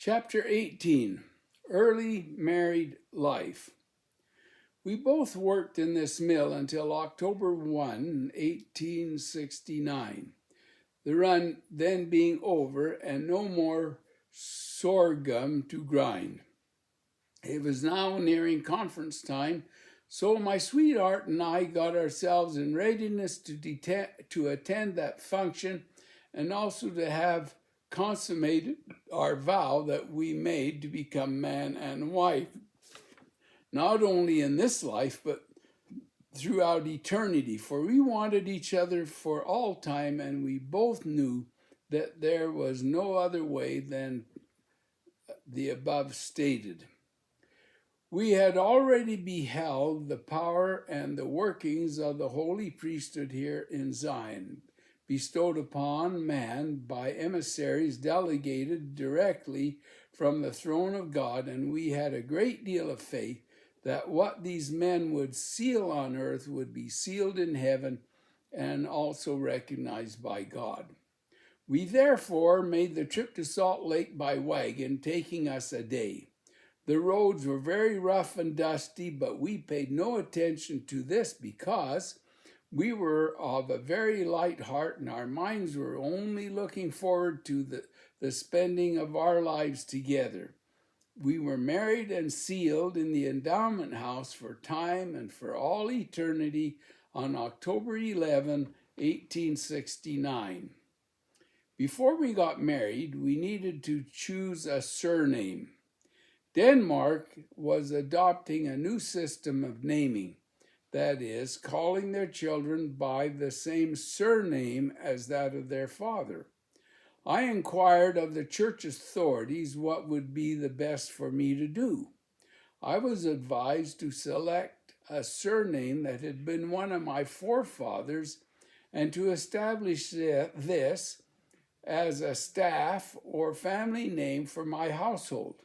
Chapter 18, Early Married Life. We both worked in this mill until October 1, 1869, the run then being over and no more sorghum to grind. It was now nearing conference time, so my sweetheart and I got ourselves in readiness to attend that function and also to have consummated our vow that we made to become man and wife, not only in this life, but throughout eternity, for we wanted each other for all time, and we both knew that there was no other way than the above stated. We had already beheld the power and the workings of the holy priesthood here in Zion, bestowed upon man by emissaries delegated directly from the throne of God, and we had a great deal of faith that what these men would seal on earth would be sealed in heaven and also recognized by God. We therefore made the trip to Salt Lake by wagon, taking us a day. The roads were very rough and dusty, but we paid no attention to this because we were of a very light heart and our minds were only looking forward to the spending of our lives together. We were married and sealed in the endowment house for time and for all eternity on October 11, 1869. Before we got married, we needed to choose a surname. Denmark was adopting a new system of naming, that is, calling their children by the same surname as that of their father. I inquired of the church authorities what would be the best for me to do. I was advised to select a surname that had been one of my forefathers and to establish this as a staff or family name for my household.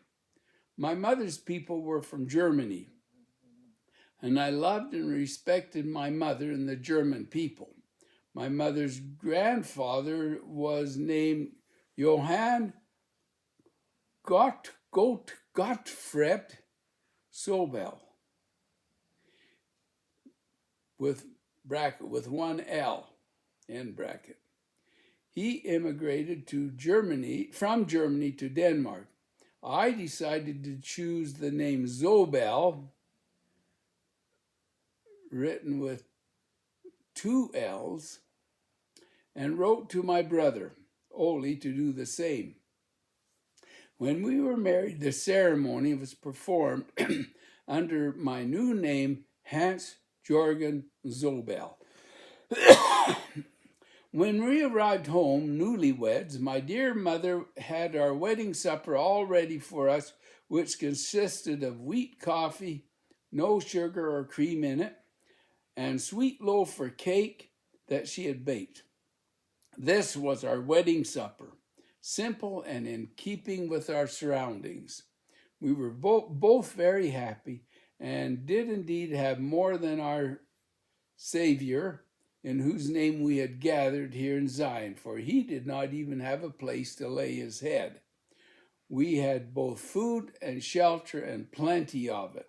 My mother's people were from Germany, and I loved and respected my mother and the German people. My mother's grandfather was named Johann Gottfried Zobell, with one L in bracket. He immigrated from Germany to Denmark. I decided to choose the name Zobell, written with two L's, and wrote to my brother, Ole, to do the same. When we were married, the ceremony was performed under my new name, Hans Zobell. When we arrived home, newlyweds, my dear mother had our wedding supper all ready for us, which consisted of wheat coffee, no sugar or cream in it, and sweet loaf or cake that she had baked. This was our wedding supper, simple and in keeping with our surroundings. We were both very happy and did indeed have more than our Savior, in whose name we had gathered here in Zion, for he did not even have a place to lay his head. We had both food and shelter and plenty of it.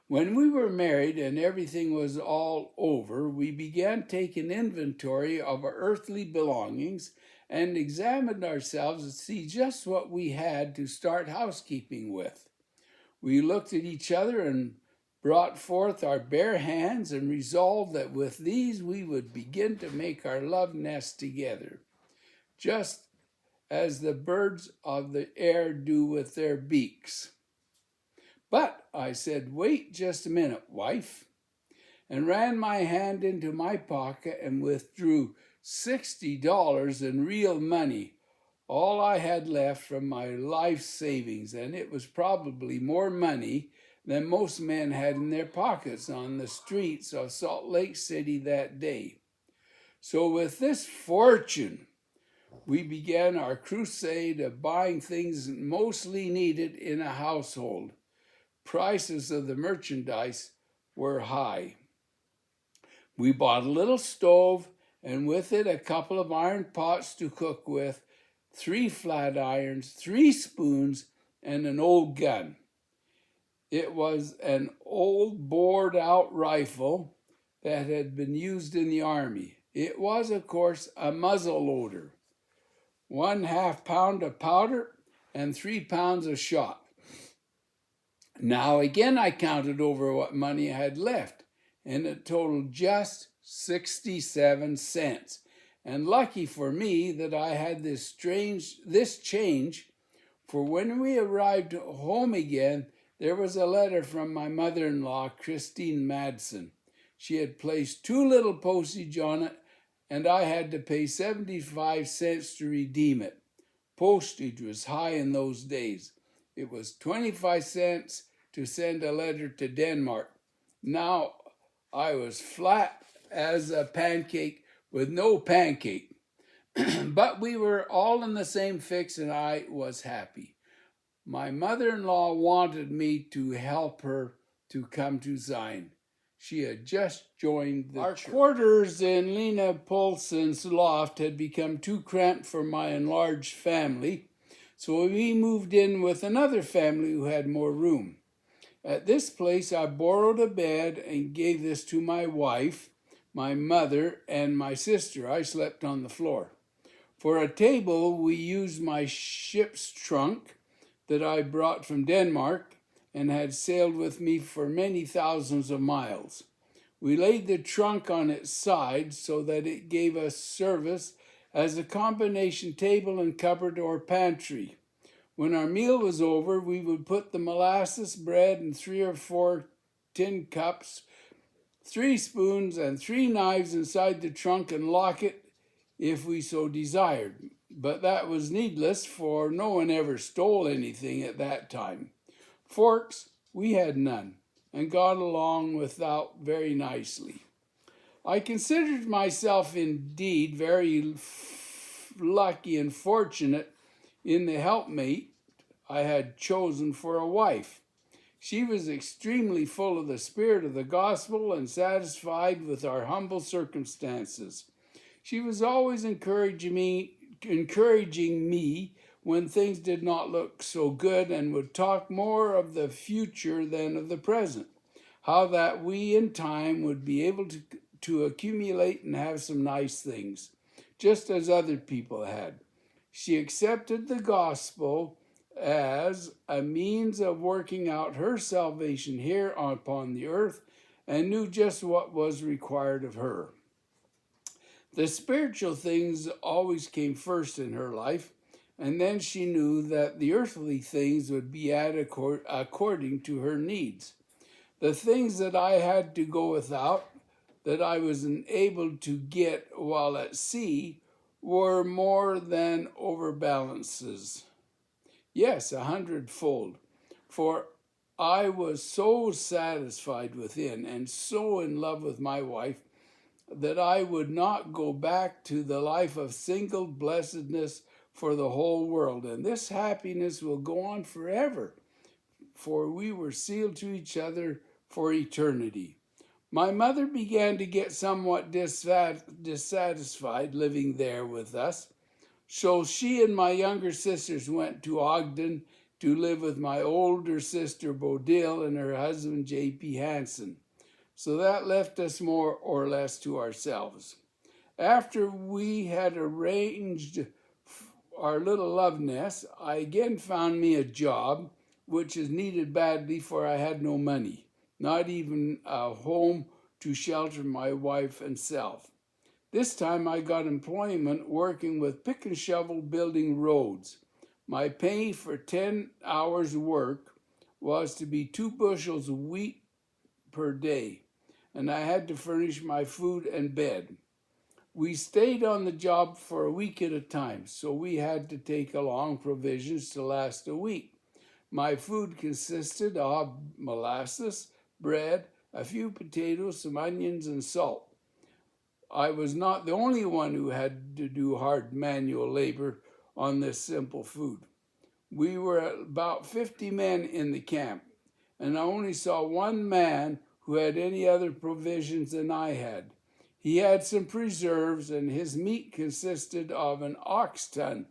When we were married and everything was all over, we began taking inventory of our earthly belongings and examined ourselves to see just what we had to start housekeeping with. We looked at each other and brought forth our bare hands and resolved that with these we would begin to make our love nest together, just as the birds of the air do with their beaks. But I said, wait just a minute, wife, and ran my hand into my pocket and withdrew $60 in real money, all I had left from my life savings, and it was probably more money than most men had in their pockets on the streets of Salt Lake City that day. So with this fortune, we began our crusade of buying things mostly needed in a household. Prices of the merchandise were high. We bought a little stove and with it a couple of iron pots to cook with, 3 flat irons, 3 spoons, and an old gun. It was an old bored-out rifle that had been used in the army. It was, of course, a muzzle loader, 1/2 pound of powder, and 3 pounds of shot. Now again I counted over what money I had left, and it totaled just 67 cents. And lucky for me that I had this change, for when we arrived home again, there was a letter from my mother-in-law, Christine Madsen. She had placed too little postage on it, and I had to pay 75 cents to redeem it. Postage was high in those days. It was 25 cents to send a letter to Denmark. Now I was flat as a pancake with no pancake. But we were all in the same fix, and I was happy. My mother-in-law wanted me to help her to come to Zion. She had just joined the church. Our quarters in Lena Polson's loft had become too cramped for my enlarged family, so we moved in with another family who had more room. At this place, I borrowed a bed and gave this to my wife, my mother, and my sister. I slept on the floor. For a table, we used my ship's trunk that I brought from Denmark and had sailed with me for many thousands of miles. We laid the trunk on its side so that it gave us service as a combination table and cupboard or pantry. When our meal was over, we would put the molasses, bread, and 3 or 4 tin cups, 3 spoons, and 3 knives inside the trunk and lock it if we so desired. But that was needless, for no one ever stole anything at that time. Forks, we had none, and got along without very nicely. I considered myself indeed very lucky and fortunate in the helpmate I had chosen for a wife. She was extremely full of the spirit of the gospel and satisfied with our humble circumstances. She was always encouraging me when things did not look so good, and would talk more of the future than of the present, how that we in time would be able to accumulate and have some nice things, just as other people had. She accepted the gospel as a means of working out her salvation here upon the earth, and knew just what was required of her. The spiritual things always came first in her life, and then she knew that the earthly things would be added according to her needs. The things that I had to go without, that I was unable to get while at sea, were more than overbalances. Yes, 100-fold. For I was so satisfied within and so in love with my wife that I would not go back to the life of single blessedness for the whole world. And this happiness will go on forever, for we were sealed to each other for eternity. My mother began to get somewhat dissatisfied living there with us, so she and my younger sisters went to Ogden to live with my older sister Bodil and her husband J.P. Hansen. So that left us more or less to ourselves. After we had arranged our little love nest, I again found me a job, which is needed badly, for I had no money, not even a home to shelter my wife and self. This time I got employment working with pick and shovel building roads. My pay for 10 hours work was to be 2 bushels of wheat per day, and I had to furnish my food and bed. We stayed on the job for a week at a time, so we had to take along provisions to last a week. My food consisted of molasses, bread, a few potatoes, some onions, and salt. I was not the only one who had to do hard manual labor on this simple food. We were about 50 men in the camp, and I only saw one man who had any other provisions than I had. He had some preserves, and his meat consisted of an ox tongue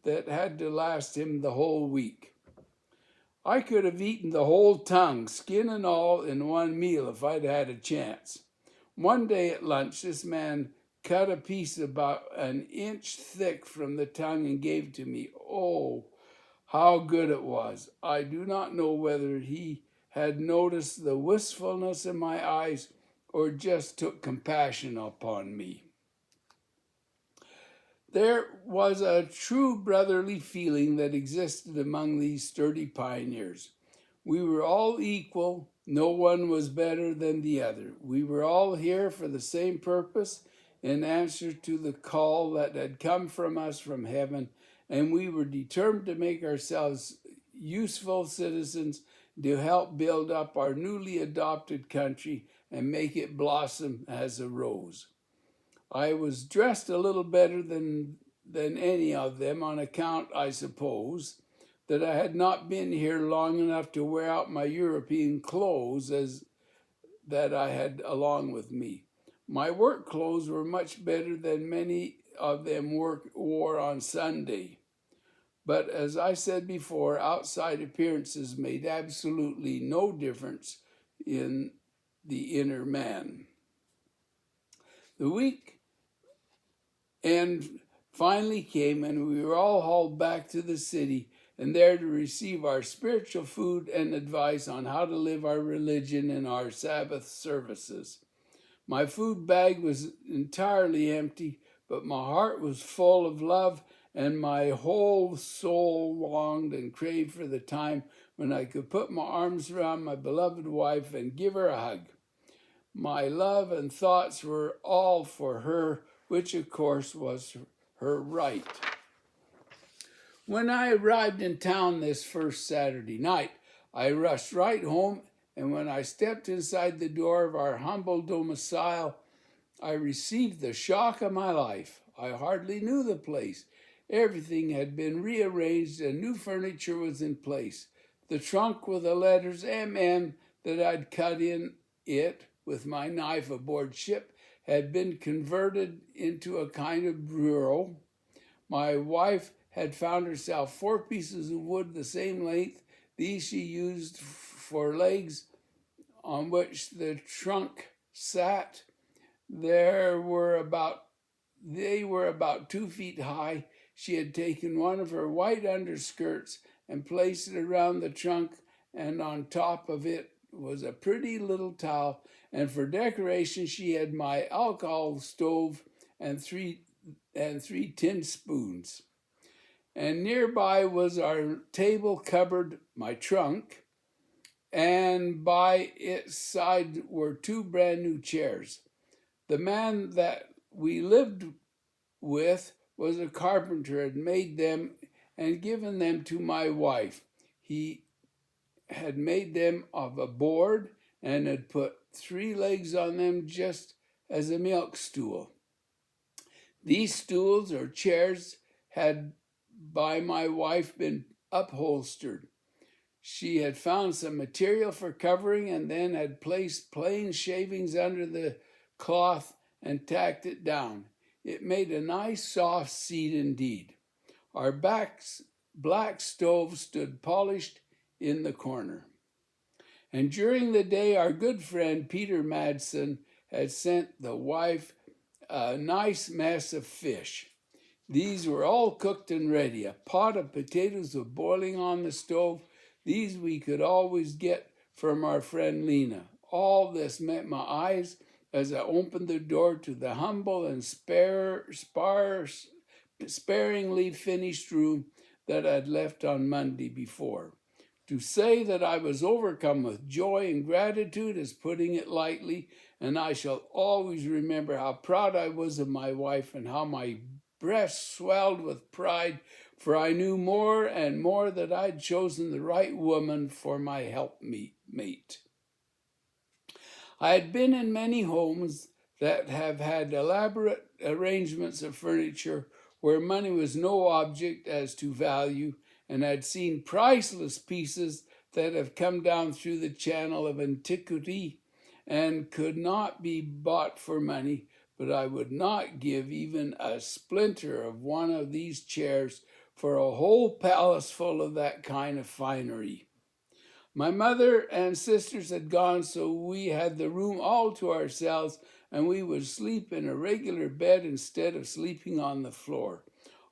that had to last him the whole week. I could have eaten the whole tongue, skin and all, in one meal if I'd had a chance. One day at lunch, this man cut a piece about an inch thick from the tongue and gave it to me. Oh, how good it was. I do not know whether he had noticed the wistfulness in my eyes or just took compassion upon me. There was a true brotherly feeling that existed among these sturdy pioneers. We were all equal. No one was better than the other. We were all here for the same purpose, in answer to the call that had come from us from heaven, and we were determined to make ourselves useful citizens to help build up our newly adopted country and make it blossom as a rose. I was dressed a little better than any of them on account, I suppose, that I had not been here long enough to wear out my European clothes as that I had along with me. My work clothes were much better than many of them wore on Sunday. But as I said before, outside appearances made absolutely no difference in the inner man. The week end finally came, and we were all hauled back to the city and there to receive our spiritual food and advice on how to live our religion in our Sabbath services. My food bag was entirely empty, but my heart was full of love, and my whole soul longed and craved for the time when I could put my arms around my beloved wife and give her a hug. My love and thoughts were all for her, which of course was her right. When I arrived in town this first Saturday night, I rushed right home, and when I stepped inside the door of our humble domicile, I received the shock of my life. I hardly knew the place. Everything had been rearranged and new furniture was in place. The trunk with the letters MM that I'd cut in it with my knife aboard ship had been converted into a kind of bureau. My wife had found herself 4 pieces of wood the same length. These she used for legs on which the trunk sat. They were about 2 feet high. She had taken one of her white underskirts and placed it around the trunk, and on top of it was a pretty little towel, and for decoration she had my alcohol stove and three tin spoons. And nearby was our table cupboard, my trunk, and by its side were 2 brand new chairs. The man that we lived with was a carpenter, had made them and given them to my wife. He had made them of a board and had put 3 legs on them just as a milk stool. These stools or chairs had by my wife been upholstered. She had found some material for covering and then had placed plain shavings under the cloth and tacked it down. It made a nice soft seat indeed. Our black stove stood polished in the corner. And during the day, our good friend Peter Madsen had sent the wife a nice mess of fish. These were all cooked and ready. A pot of potatoes was boiling on the stove. These we could always get from our friend Lena. All this met my eyes as I opened the door to the humble and sparingly finished room that I'd left on Monday before. To say that I was overcome with joy and gratitude is putting it lightly, and I shall always remember how proud I was of my wife and how my breast swelled with pride, for I knew more and more that I'd chosen the right woman for my helpmate. I had been in many homes that have had elaborate arrangements of furniture where money was no object as to value, and I'd seen priceless pieces that have come down through the channel of antiquity and could not be bought for money, but I would not give even a splinter of one of these chairs for a whole palace full of that kind of finery. My mother and sisters had gone, so we had the room all to ourselves, and we would sleep in a regular bed instead of sleeping on the floor.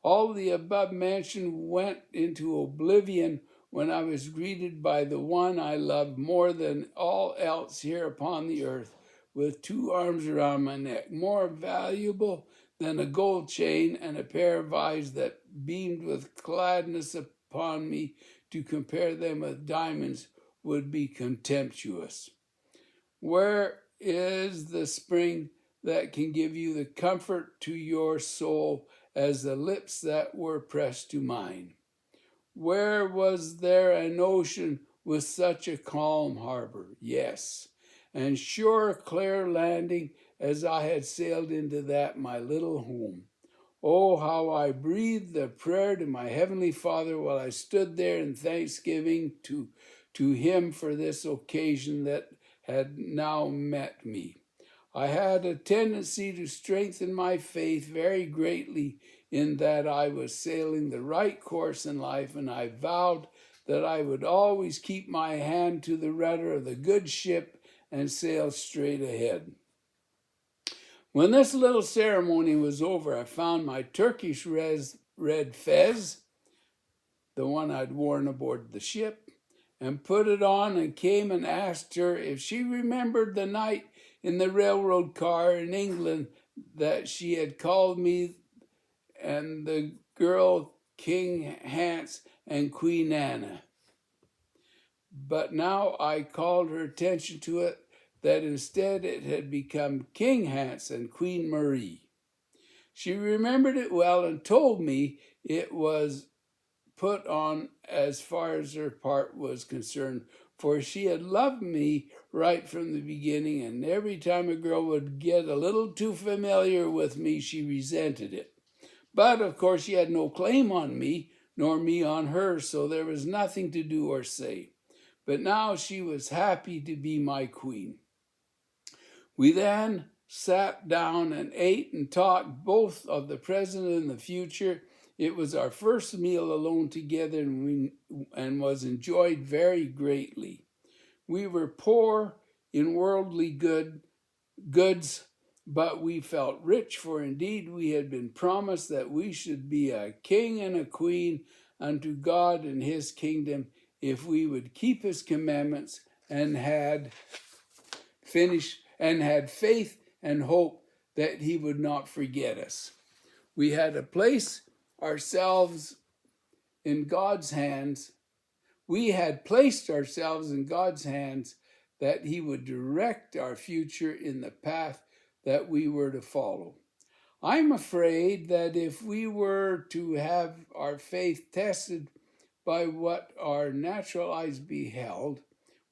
All the above mentioned went into oblivion when I was greeted by the one I loved more than all else here upon the earth, with 2 arms around my neck, more valuable than a gold chain, and a pair of eyes that beamed with gladness upon me. To compare them with diamonds would be contemptuous. Where is the spring that can give you the comfort to your soul as the lips that were pressed to mine? Where was there an ocean with such a calm harbor? Yes, and sure clear landing as I had sailed into that my little home. Oh, how I breathed a prayer to my Heavenly Father while I stood there in thanksgiving to Him for this occasion that had now met me. I had a tendency to strengthen my faith very greatly in that I was sailing the right course in life, and I vowed that I would always keep my hand to the rudder of the good ship and sail straight ahead. When this little ceremony was over, I found my Turkish red fez, the one I'd worn aboard the ship, and put it on and came and asked her if she remembered the night in the railroad car in England that she had called me and the girl King Hans and Queen Anna. But now I called her attention to it that instead it had become King Hans and Queen Marie. She remembered it well and told me it was put on as far as her part was concerned, for she had loved me right from the beginning, and every time a girl would get a little too familiar with me, she resented it. But, of course, she had no claim on me, nor me on her, so there was nothing to do or say. But now she was happy to be my queen. We then sat down and ate and talked both of the present and the future. It was our first meal alone together and was enjoyed very greatly. We were poor in worldly goods, but we felt rich, for indeed we had been promised that we should be a king and a queen unto God and His kingdom if we would keep His commandments and had faith and hope that He would not forget us. We had to place ourselves in God's hands. We had placed ourselves in God's hands that He would direct our future in the path that we were to follow. I'm afraid that if we were to have our faith tested by what our natural eyes beheld,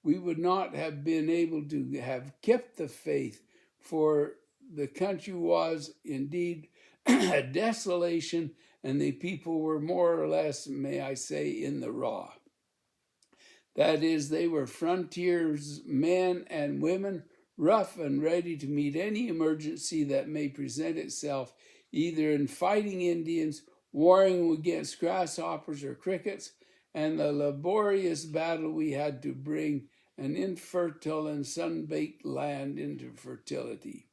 we would not have been able to have kept the faith, for the country was indeed a desolation, and the people were more or less, may I say, in the raw. That is, they were frontiers men and women, rough and ready to meet any emergency that may present itself, either in fighting Indians, warring against grasshoppers or crickets, and the laborious battle we had to bring an infertile and sun-baked land into fertility.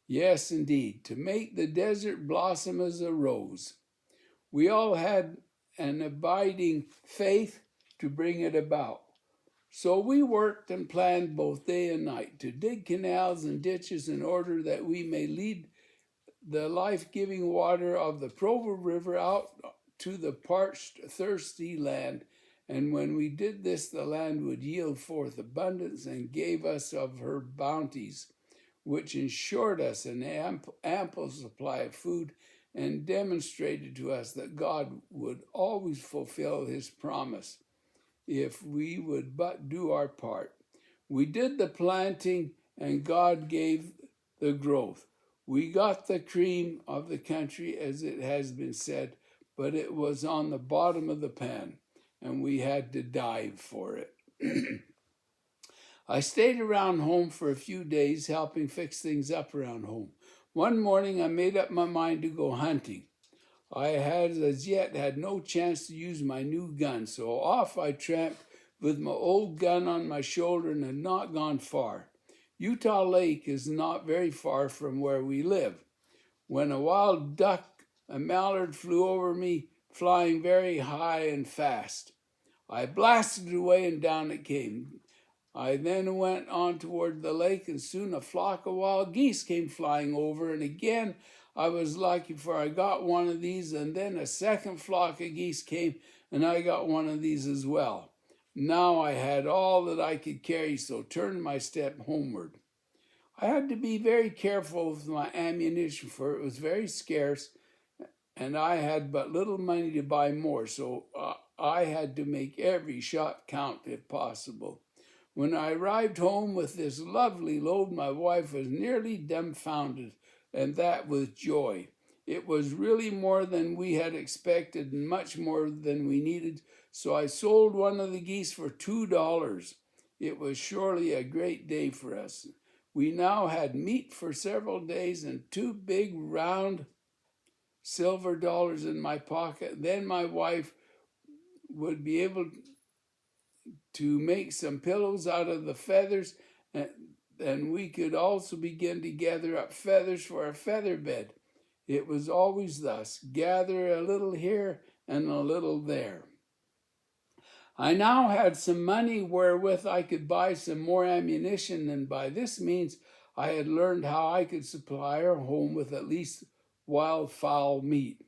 Yes, indeed, to make the desert blossom as a rose. We all had an abiding faith to bring it about. So we worked and planned both day and night to dig canals and ditches in order that we may lead the life-giving water of the Provo River out to the parched, thirsty land. And when we did this, the land would yield forth abundance and gave us of her bounties, which ensured us an ample supply of food and demonstrated to us that God would always fulfill His promise if we would but do our part. We did the planting and God gave the growth. We got the cream of the country, as it has been said, but it was on the bottom of the pan, and we had to dive for it. I stayed around home for a few days, helping fix things up around home. One morning, I made up my mind to go hunting. I had as yet had no chance to use my new gun, so off I tramped with my old gun on my shoulder and had not gone far. Utah Lake is not very far from where we live, when a wild duck, a mallard, flew over me, flying very high and fast. I blasted away and down it came. I then went on toward the lake, and soon a flock of wild geese came flying over, and again I was lucky, for I got one of these, and then a second flock of geese came, and I got one of these as well. Now I had all that I could carry, so turned my step homeward. I had to be very careful with my ammunition, for it was very scarce, and I had but little money to buy more, so I had to make every shot count if possible. When I arrived home with this lovely load, my wife was nearly dumbfounded, and that with joy. It was really more than we had expected and much more than we needed, so I sold one of the geese for $2. It was surely a great day for us. We now had meat for several days and 2 big round silver dollars in my pocket. Then my wife would be able to make some pillows out of the feathers, and we could also begin to gather up feathers for a feather bed. It was always thus, gather a little here and a little there. I now had some money wherewith I could buy some more ammunition, and by this means I had learned how I could supply our home with at least wildfowl meat.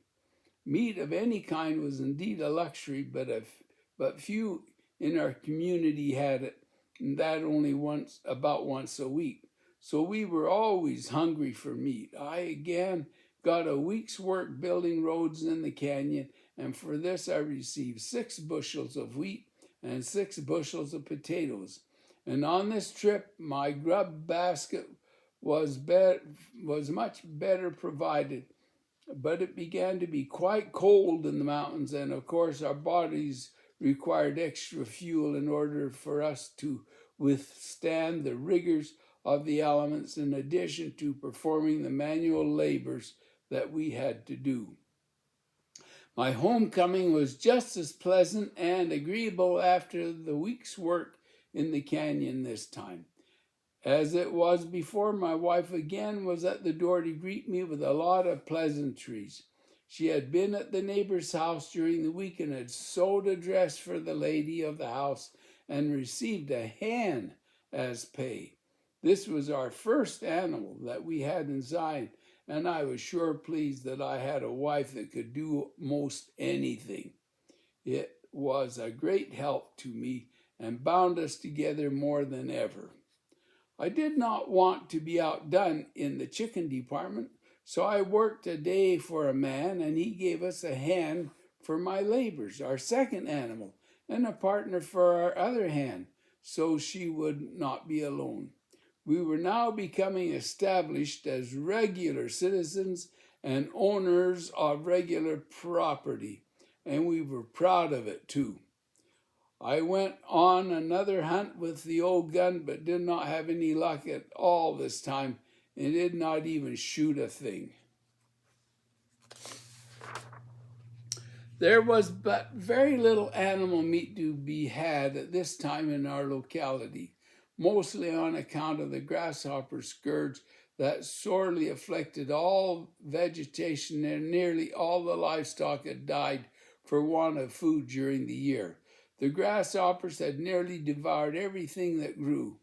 Meat of any kind was indeed a luxury, but few in our community had it, and that only about once a week. So we were always hungry for meat. I again got a week's work building roads in the canyon, and for this I received 6 bushels of wheat and 6 bushels of potatoes. And on this trip, my grub basket was much better provided, but it began to be quite cold in the mountains, and of course our bodies required extra fuel in order for us to withstand the rigors of the elements, in addition to performing the manual labors that we had to do. My homecoming was just as pleasant and agreeable after the week's work in the canyon this time as it was before. My wife again was at the door to greet me with a lot of pleasantries. She had been at the neighbor's house during the week and had sewed a dress for the lady of the house and received a hen as pay. This was our first animal that we had in Zion, and I was sure pleased that I had a wife that could do most anything. It was a great help to me and bound us together more than ever. I did not want to be outdone in the chicken department, so I worked a day for a man, and he gave us a hen for my labors, our second animal, and a partner for our other hen, so she would not be alone. We were now becoming established as regular citizens and owners of regular property, and we were proud of it too. I went on another hunt with the old gun, but did not have any luck at all this time, and did not even shoot a thing. There was but very little animal meat to be had at this time in our locality, mostly on account of the grasshopper scourge that sorely afflicted all vegetation, and nearly all the livestock had died for want of food during the year. The grasshoppers had nearly devoured everything that grew.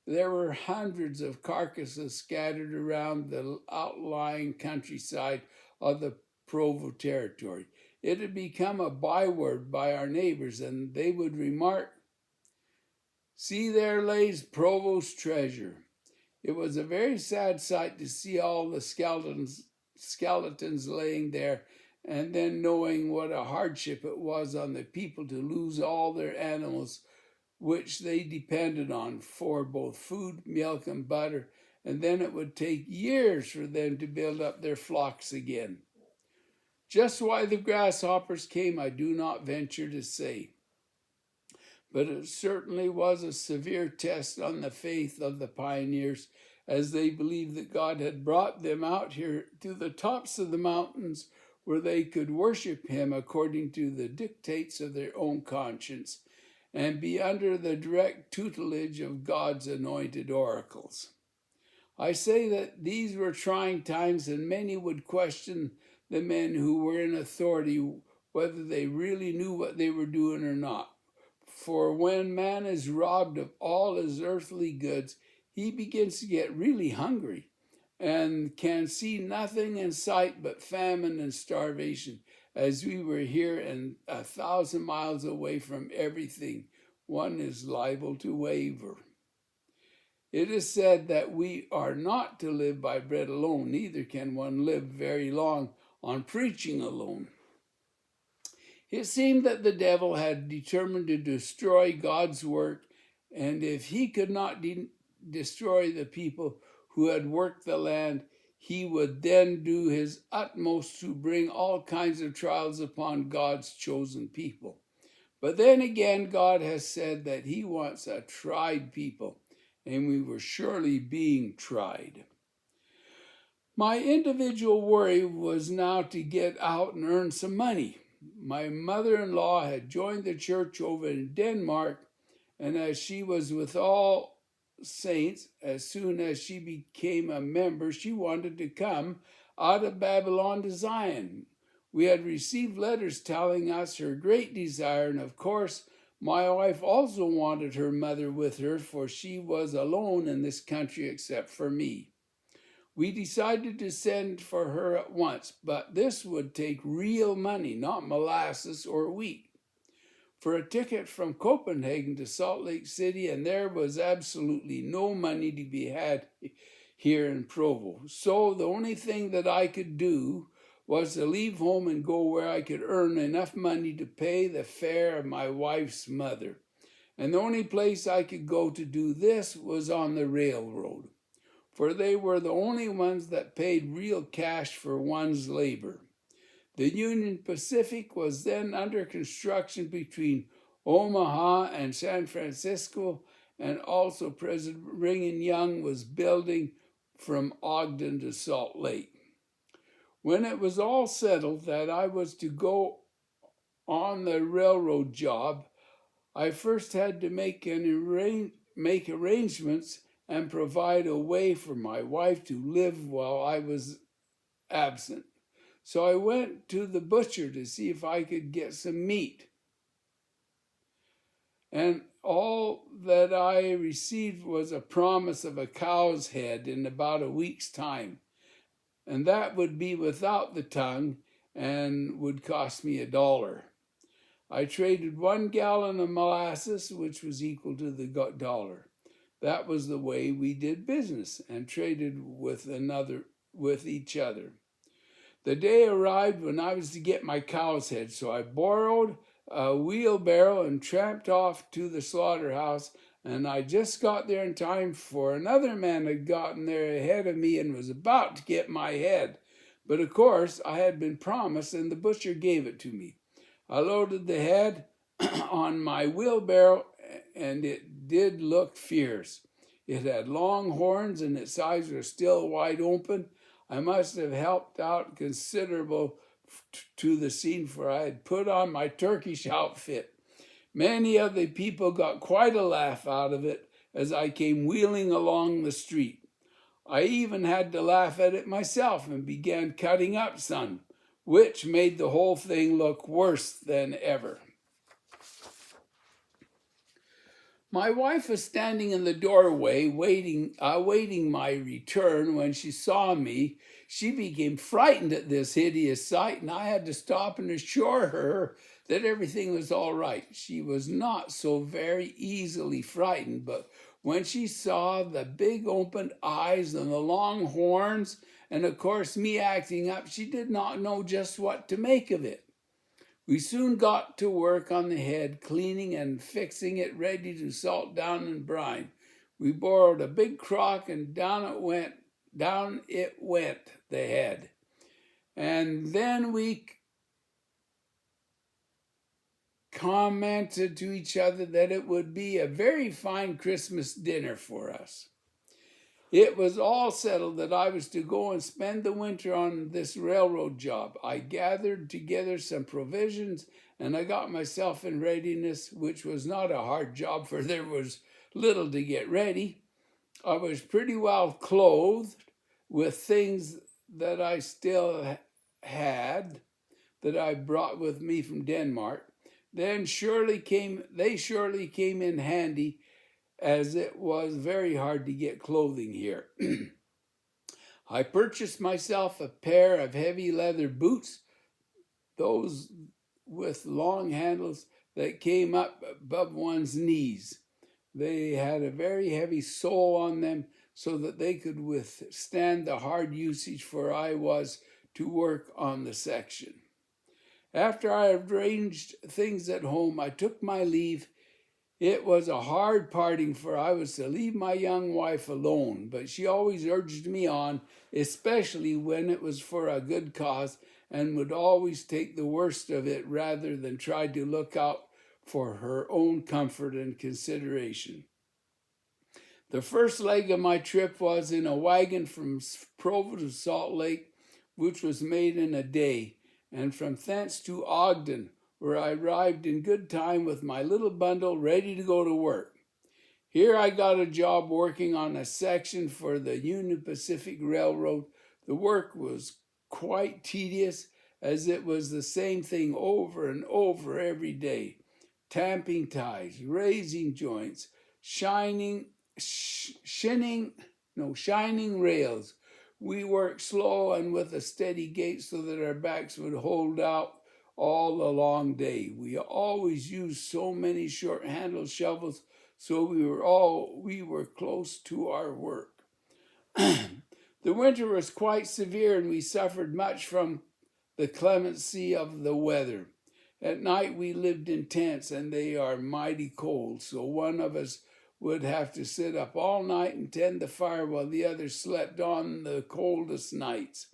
There were hundreds of carcasses scattered around the outlying countryside of the Provo territory. It had become a byword by our neighbors, and they would remark, "See, there lays Provo's treasure." It was a very sad sight to see all the skeletons laying there, and then knowing what a hardship it was on the people to lose all their animals, which they depended on for both food, milk, and butter, and then it would take years for them to build up their flocks again. Just why the grasshoppers came, I do not venture to say, but it certainly was a severe test on the faith of the pioneers, as they believed that God had brought them out here to the tops of the mountains where they could worship him according to the dictates of their own conscience and be under the direct tutelage of God's anointed oracles. I say that these were trying times, and many would question the men who were in authority whether they really knew what they were doing or not. For when man is robbed of all his earthly goods, he begins to get really hungry and can see nothing in sight but famine and starvation. As we were here and 1,000 miles away from everything, one is liable to waver. It is said that we are not to live by bread alone, neither can one live very long on preaching alone. It seemed that the devil had determined to destroy God's work, and if he could not destroy the people who had worked the land, he would then do his utmost to bring all kinds of trials upon God's chosen people. But then again, God has said that he wants a tried people, and we were surely being tried. My individual worry was now to get out and earn some money. My mother-in-law had joined the church over in Denmark, and as she was with all saints, as soon as she became a member, she wanted to come out of Babylon to Zion. We had received letters telling us her great desire, and of course, my wife also wanted her mother with her, for she was alone in this country except for me. We decided to send for her at once, but this would take real money, not molasses or wheat. For a ticket from Copenhagen to Salt Lake City, and there was absolutely no money to be had here in Provo. So the only thing that I could do was to leave home and go where I could earn enough money to pay the fare of my wife's mother. And the only place I could go to do this was on the railroad, for they were the only ones that paid real cash for one's labor. The Union Pacific was then under construction between Omaha and San Francisco, and also President Brigham Young was building from Ogden to Salt Lake. When it was all settled that I was to go on the railroad job, I first had to make arrangements and provide a way for my wife to live while I was absent. So I went to the butcher to see if I could get some meat. And all that I received was a promise of a cow's head in about a week's time. And that would be without the tongue and would cost me $1. I traded 1 gallon of molasses, which was equal to the $1. That was the way we did business and traded with each other. The day arrived when I was to get my cow's head, so I borrowed a wheelbarrow and tramped off to the slaughterhouse, and I just got there in time, for another man had gotten there ahead of me and was about to get my head. But of course, I had been promised, and the butcher gave it to me. I loaded the head on my wheelbarrow, and it did look fierce. It had long horns, and its eyes were still wide open. I must have helped out considerable to the scene, for I had put on my Turkish outfit. Many of the people got quite a laugh out of it as I came wheeling along the street. I even had to laugh at it myself and began cutting up some, which made the whole thing look worse than ever. My wife was standing in the doorway awaiting my return. When she saw me, she became frightened at this hideous sight, and I had to stop and assure her that everything was all right. She was not so very easily frightened, but when she saw the big opened eyes and the long horns, and of course me acting up, she did not know just what to make of it. We soon got to work on the head, cleaning and fixing it ready to salt down and brine. We borrowed a big crock, and down it went, the head. And then we commented to each other that it would be a very fine Christmas dinner for us. It was all settled that I was to go and spend the winter on this railroad job. I gathered together some provisions and I got myself in readiness, which was not a hard job, for there was little to get ready. I was pretty well clothed with things that I still had that I brought with me from Denmark. They surely came in handy, as it was very hard to get clothing here. I purchased myself a pair of heavy leather boots, those with long handles that came up above one's knees. They had a very heavy sole on them so that they could withstand the hard usage, for I was to work on the section. After I had arranged things at home, I took my leave. It was a hard parting, for I was to leave my young wife alone, but she always urged me on, especially when it was for a good cause, and would always take the worst of it rather than try to look out for her own comfort and consideration. The first leg of my trip was in a wagon from Provo to Salt Lake, which was made in a day, and from thence to Ogden, where I arrived in good time with my little bundle ready to go to work. Here I got a job working on a section for the Union Pacific Railroad. The work was quite tedious, as it was the same thing over and over every day. Tamping ties, raising joints, shining rails. We worked slow and with a steady gait so that our backs would hold out all the long day. We always used so many short-handled shovels, so we were close to our work. The winter was quite severe, and we suffered much from the clemency of the weather. At night we lived in tents, and they are mighty cold, so one of us would have to sit up all night and tend the fire while the other slept on the coldest nights.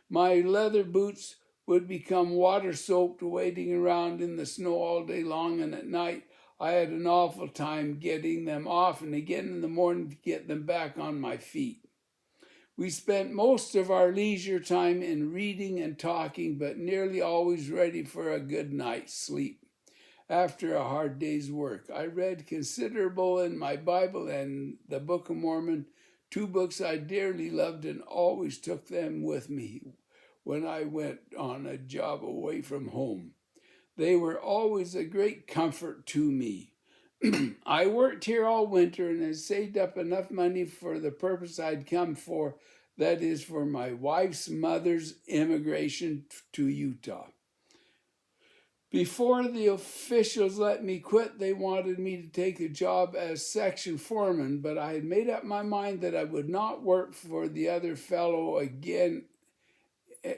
My leather boots would become water-soaked wading around in the snow all day long, and at night I had an awful time getting them off, and again in the morning to get them back on my feet. We spent most of our leisure time in reading and talking, but nearly always ready for a good night's sleep after a hard day's work. I read considerable in my Bible and the Book of Mormon, two books I dearly loved, and always took them with me when I went on a job away from home. They were always a great comfort to me. I worked here all winter and had saved up enough money for the purpose I'd come for, that is, for my wife's mother's immigration to Utah. Before the officials let me quit, they wanted me to take a job as section foreman, but I had made up my mind that I would not work for the other fellow again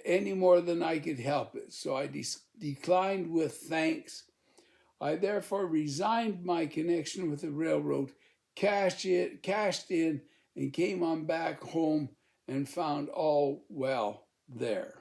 any more than I could help it, so I declined with thanks. I therefore resigned my connection with the railroad, cashed in, and came on back home and found all well there.